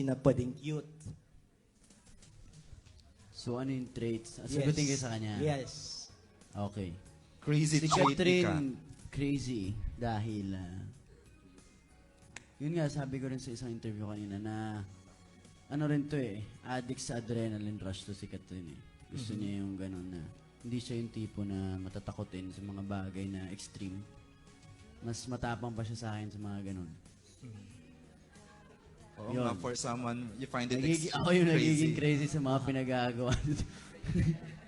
na pwedeng cute. So, ano yung traits? Sagutin kayo sa kanya? Yes. Okay. Crazy Si trait ni Kat. Catherine, crazy. Dahil, yun nga, sabi ko rin sa isang interview kanina na, ano rin to addict sa adrenaline rush to si Catherine Gusto niya yung gano'n na, hindi siya yung tipo na matatakotin sa mga bagay na extreme. Mas matapang pa siya sa akin sa mga gano'n. Oo Yun. nga, for someone, you find it Ako yung nagiging crazy sa mga pinagagawa.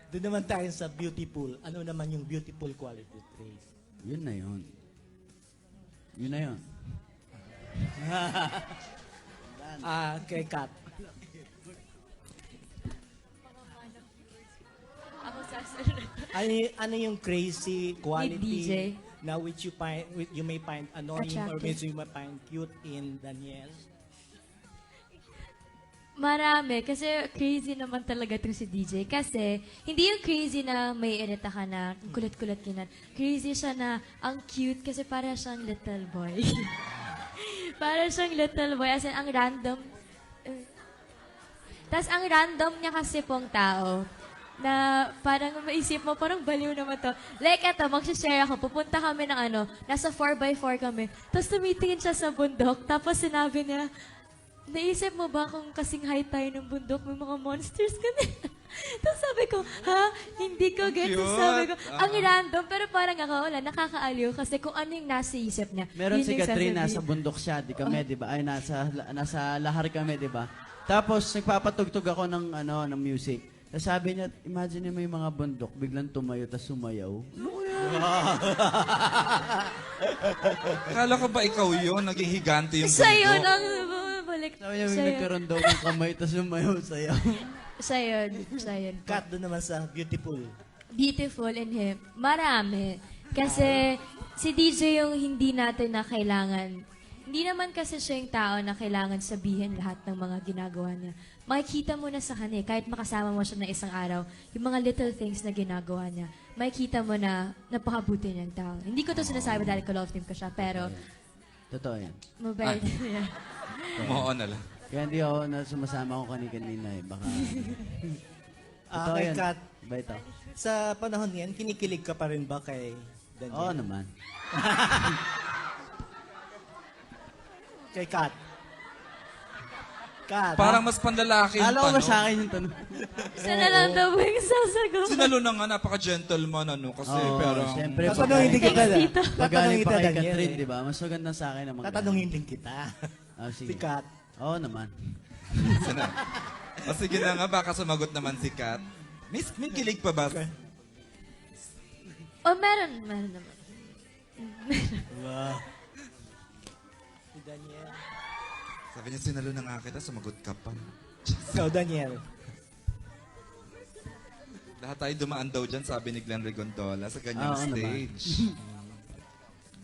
Doon naman tayo sa beautiful. Ano naman yung beautiful quality trait? Yun na yun. Yun na yun. Kay Kat. Ako sasunod. Ano yung crazy quality DJ. na which you may find annoying or Attractive. which you may find cute in Daniel? Marami. Kasi crazy naman talaga itong si DJ. Kasi hindi yung crazy na may irita ka na kulit-kulit kinan. Crazy siya na ang cute kasi para siyang little boy. Para siyang little boy. As in, ang random. Tapos ang random niya kasi pong tao na parang maisip mo, parang baliw naman to. Like, eto, mag-share ako. Pupunta kami ng nasa 4x4 kami. Tapos tumitingin siya sa bundok. Tapos sinabi niya, naisip mo ba kung kasing high tayo ng bundok, may mga monsters kami? Tapos sabi ko, ha? Hindi ko get. Cute. Sabi ko, ang random. Pero parang ako, wala, nakakaaliw. Kasi kung ano yung nasa isip niya. Meron yun si yung Catherine, sasabihin. nasa bundok siya, di kami, di ba? Ay, nasa lahar kami, di ba? Tapos, nagpapatugtog ako ng music. Tapos sabi niya, imagine mo yung mga bundok, biglang tumayo, tapos sumayaw. Kala ko ba ikaw yun? Naging higante yung Siya yun bundok. ang bumabalik. Sabi niya, Siya yun. nagkaroon daw ng kamay, tapos sumayaw, sayaw. Siya yun. Siya yun. Kat, doon naman sa beautiful. Beautiful in him. Marami. Kasi si DJ yung hindi natin na kailangan. Hindi naman kasi siya yung tao na kailangan sabihin lahat ng mga ginagawa niya. Makikita mo na sa kanya, kahit makasama mo siya ng isang araw, yung mga little things na ginagawa niya, makikita mo na napakabuti niyang tao. Hindi ko to sinasabi dahil ko-love team ko siya, pero Totoo yan. mabait niya. Umuo na lang. Kaya hindi ako na sumasama ko kanina Baka, totoo Kay yan. Kat, Ba ito? sa panahon yan, kinikilig ka pa rin ba kay Daniel? Oo naman. Kay Kat. Kat. Parang mas panlalaki yung Alam ko ba tanong. sa akin yung tanong? Isa na lang daw ba yung sasagot? Sinalo na nga, napaka-gentleman, kasi Oo, pero... syempre. Tatanungin din kita. Thanks, Tito. Pagaling Tatanungin pa kita, kay Daniel. Catherine, di ba? Mas maganda sa akin na mag- Tatanungin din kita. sige. Si Kat. Oo naman. O sige na nga, baka sumagot naman si Kat. May kilig pa ba? Oh, meron naman. Wow. Si Daniel. Sabi niya, sinalo na nga kita, sumagot ka pa. Ikaw, Daniel. Lahat tayo dumaan daw dyan, sabi ni Glenn Regondola sa ganyang Oo naman. stage.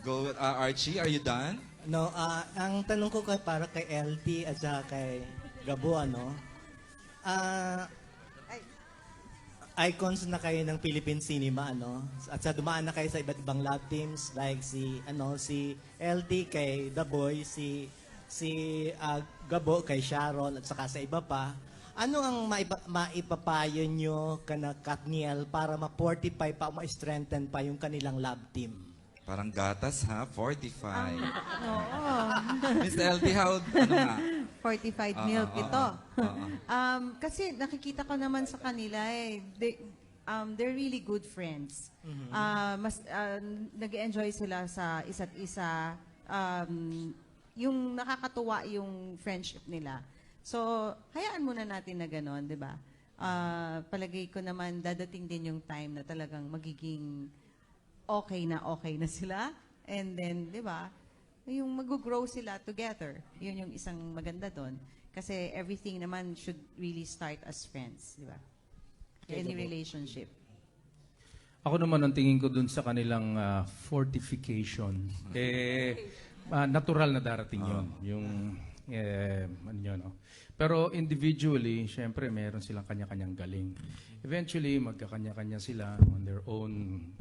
Go, Archie, are you done? No, ang tanong ko para kay LT at saka kay Gabo, icons na kayo ng Philippine cinema, At sa dumaan na kayo sa iba't ibang love teams like si LT kay The Boy, si Gabo kay Sharon at saka sa iba pa. Ano ang maipapayo nyo kana Katniel para ma-fortify pa, ma-strengthen pa yung kanilang love team? Parang gatas ha, 45. Oo. Miss LT, how, ano nga? Fortified Ah, milk ah, ito. ah, Kasi nakikita ko naman sa kanila they're really good friends. Nag-enjoy sila sa isa't isa. Yung nakakatuwa yung friendship nila. So, hayaan muna natin na gano'n, di ba? Palagay ko naman, dadating din yung time na talagang magiging okay na sila. And then, di ba, yung mag-grow sila together. Yun yung isang maganda doon. Kasi everything naman should really start as friends, di ba? Any relationship. Ako naman, ang tingin ko dun sa kanilang fortification, natural na darating yun. Yung, ano yun, no? Pero individually, syempre, meron silang kanya-kanyang galing. Eventually, magkakanya-kanya sila on their own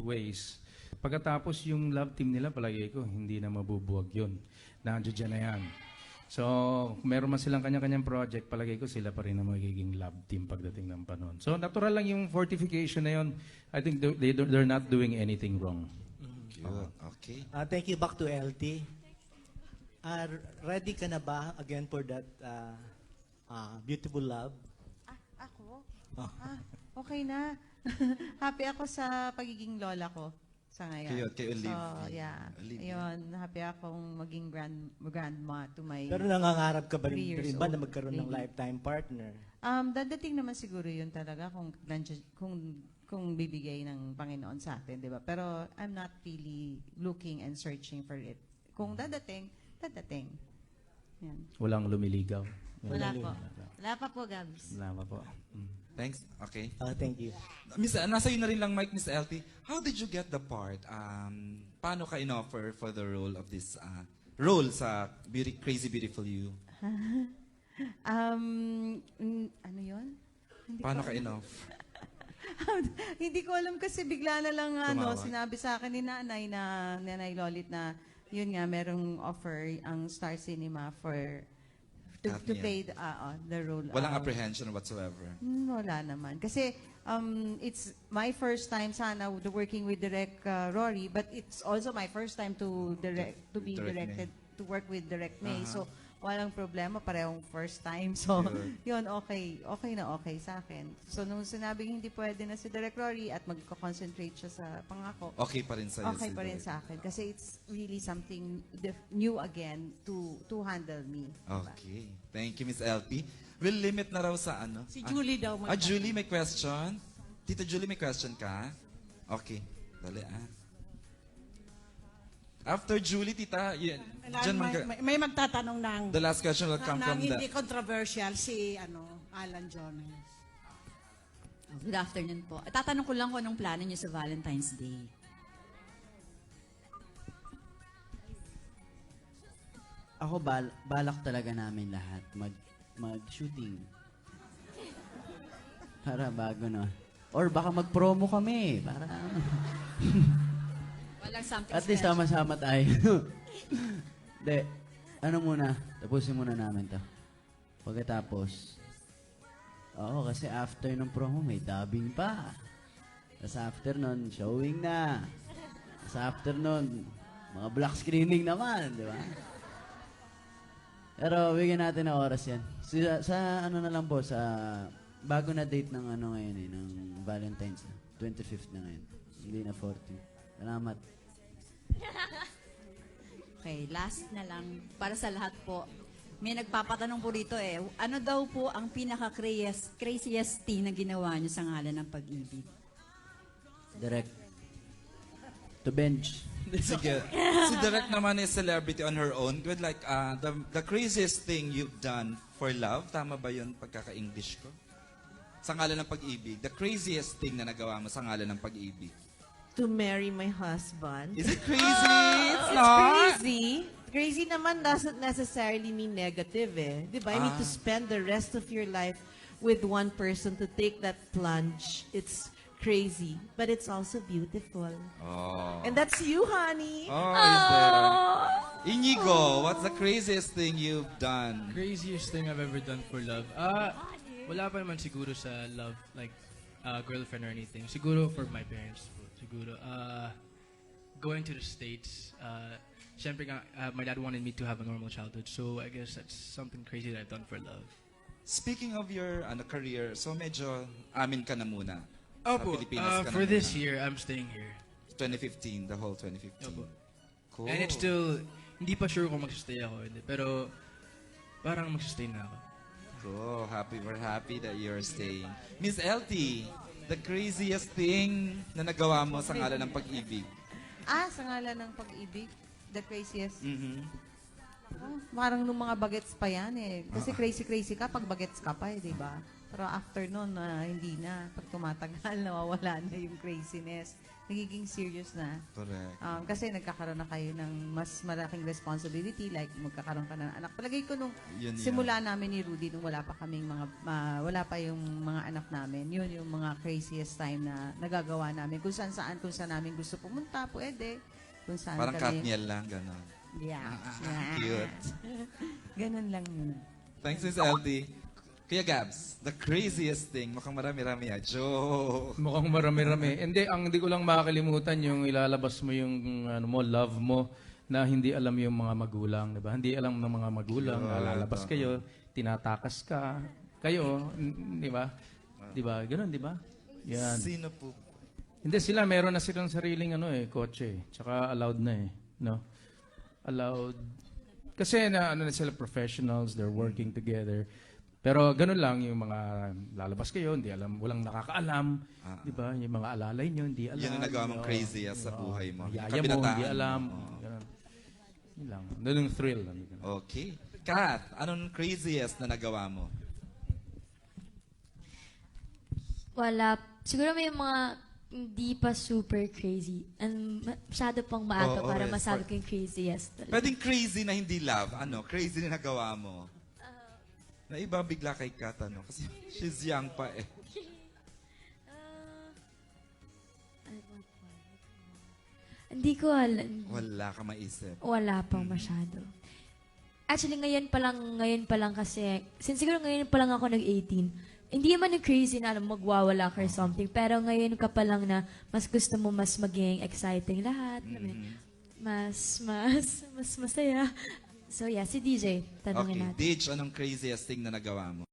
ways. Pagkatapos, yung love team nila, palagi ko, hindi na mabubuwag yun. Nandiyan dyan na yan. So, kung meron man silang kanya-kanyang project, palagay ko sila pa rin ang magiging love team pagdating ng panahon. So, natural lang yung fortification na yun. I think they're not doing anything wrong. Good. Okay. Thank you. Back to LT. Ready ka na ba again for that beautiful love? Ako? Oh. Okay na. Happy ako sa pagiging lola ko sa ngayon. Kay Olivia. So, yeah. Olivia. Ayun, happy akong maging grandma to my... Pero nangangarap ka ba 3 rin, years rin ba na old magkaroon ng baby. lifetime partner? Dadating naman siguro yun talaga kung bibigay ng Panginoon sa atin, di ba? Pero I'm not really looking and searching for it. Kung dadating. Yan. Walang lumiligaw. Wala po. Wala pa po, Gabs. Wala pa po. Thanks. Okay. Thank you. Miss, nasa iyo na rin lang, Mike, Miss LT. How did you get the part? Paano ka in-offer for the role of this role sa Crazy Beautiful You? Ano yun? Paano ka in-offer? Hindi ko alam kasi bigla na lang Tumawag. sinabi sa akin ni Nanay Lolit na yun nga, merong offer ang Star Cinema to Katniel. play the role. Walang apprehension whatsoever. Wala naman. Kasi it's my first time sana working with Direk Rory, but it's also my first time to be Direct directed, to work with Direk May. So, walang problema, parehong first time. So, yun, okay na okay sa akin. So, nung sinabing hindi pwede na si Direk Rory at magko-concentrate siya sa pangako, Okay pa rin sa'yo. okay pa rin sa akin. Kasi it's really something new again to handle me. Okay. Thank you, Miss LT. We'll limit na raw sa ano? Si Julie daw Julie, may question? Tita Julie, may question ka? Okay. Dali, After Julie, tita, dyan may magtatanong ng the last question will come from hindi the... controversial si Alan Jones. Good afternoon po. Tatanong ko lang kung anong plano niyo sa Valentine's Day. Ako, balak talaga namin lahat mag-shooting. Para bago, no? Or baka mag-promo kami. Para Walang something at least special. sama-sama tayo. De, ano muna? Tapusin muna namin to. Pagkatapos, kasi after ng promo, may dubbing pa. Tapos after nun, showing na. Tapos after nun, mga black screening naman, di ba? Pero bigyan natin ng oras yan. Sa ano na lang po, sa bago na date ng ngayon ng Valentine's. 25th na ngayon. Hindi na 14. Salamat. Okay, last na lang. Para sa lahat po. May nagpapatanong po rito ano daw po ang pinaka-craziest thing na ginawa niyo sa ngalan ng pag-ibig? Direct. To bench. Sige. Si Direk naman is celebrity on her own. With like, the craziest thing you've done for love, tama ba yun pagkaka-English ko? Sa ngalan ng pag-ibig. The craziest thing na nagawa mo sa ngalan ng pag-ibig. To marry my husband. Is it crazy? It's It's not. crazy. Crazy naman doesn't necessarily mean negative eh. Di ba? I mean, to spend the rest of your life with one person, to take that plunge, it's crazy. But it's also beautiful. Oh. And that's you, honey. Oh, is there? Inigo, what's the craziest thing you've done? Craziest thing I've ever done for love? Wala pa naman siguro sa love, like girlfriend or anything. Siguro for my parents po. Siguro, going to the States, syempre nga, my dad wanted me to have a normal childhood. So I guess that's something crazy that I've done for love. Speaking of your career, so medyo amin ka na muna. Opo, Sa Pilipinas ka na for this muna. year, I'm staying here. 2015, the whole 2015. Opo. Cool. And it's still, hindi pa sure kung magsistay ako. Hindi. Pero, parang magsistay na ako. Cool. We're happy that you're staying. Miss LT, the craziest thing na nagawa mo sa ngalan ng pag-ibig. Sa ngalan ng pag-ibig, the craziest. Mm-hmm. Parang nung mga bagets pa yan eh. Kasi crazy ka pag bagets ka pa di ba? Pero after nun, hindi na. Pag tumatagal, nawawala na yung craziness. Nagiging serious na. Correct. Kasi nagkakaroon na kayo ng mas malaking responsibility, like magkakaroon ka ng anak. Palagay ko nung Yun yan. simula namin ni Rudy, nung wala pa kaming wala pa yung mga anak namin, yun yung mga craziest time na nagagawa namin. Kung saan namin gusto pumunta, pwede. Kung saan Parang kami. Katniel lang, gano'n. Yeah. Cute. Ganun lang yun. Thanks, Miss LD. Kuya Gabs, the craziest thing, mukhang marami-rami joke. Mukhang marami-rami. Hindi ko lang makakalimutan yung ilalabas mo yung love mo na hindi alam yung mga magulang, di ba? Hindi alam ng mga magulang, lalabas kayo, tinatakas ka, kayo, di ba? Di ba? Ganun, di ba? Yan. Sino po? Hindi sila, meron na silang sariling kotse. Tsaka allowed na no? Allowed. Kasi na sila professionals, they're working together. Pero ganun lang yung mga lalabas kayo, hindi alam, walang nakakaalam, di ba? Yung mga alalay nyo, hindi alam. Yan ang nagawa mong crazy sa buhay mo. Yaya Yung mo, kabinataan hindi alam. mo. Ganun. Yun lang. Doon yung thrill. Okay. Kath, anong craziest na nagawa mo? Wala. Siguro may mga hindi pa super crazy. And masyado pang maaga Oo, para yes. masabi ko yung craziest. talaga. Pwedeng crazy na hindi love. Crazy na nagawa mo. Na iba bigla kay Kath, kasi she's young pa eh. Ano ba po? Hindi ko alam. Wala ka maisip. Wala pang masyado. Actually, ngayon pa lang kasi, since siguro ngayon pa lang ako nag-18, hindi man yung crazy na magwawala ka or something, pero ngayon ka pa lang na mas gusto mo mas maging exciting lahat, mas masaya. So yeah, si DJ, tanongin Okay, natin. Dij, anong craziest thing na nagawa mo?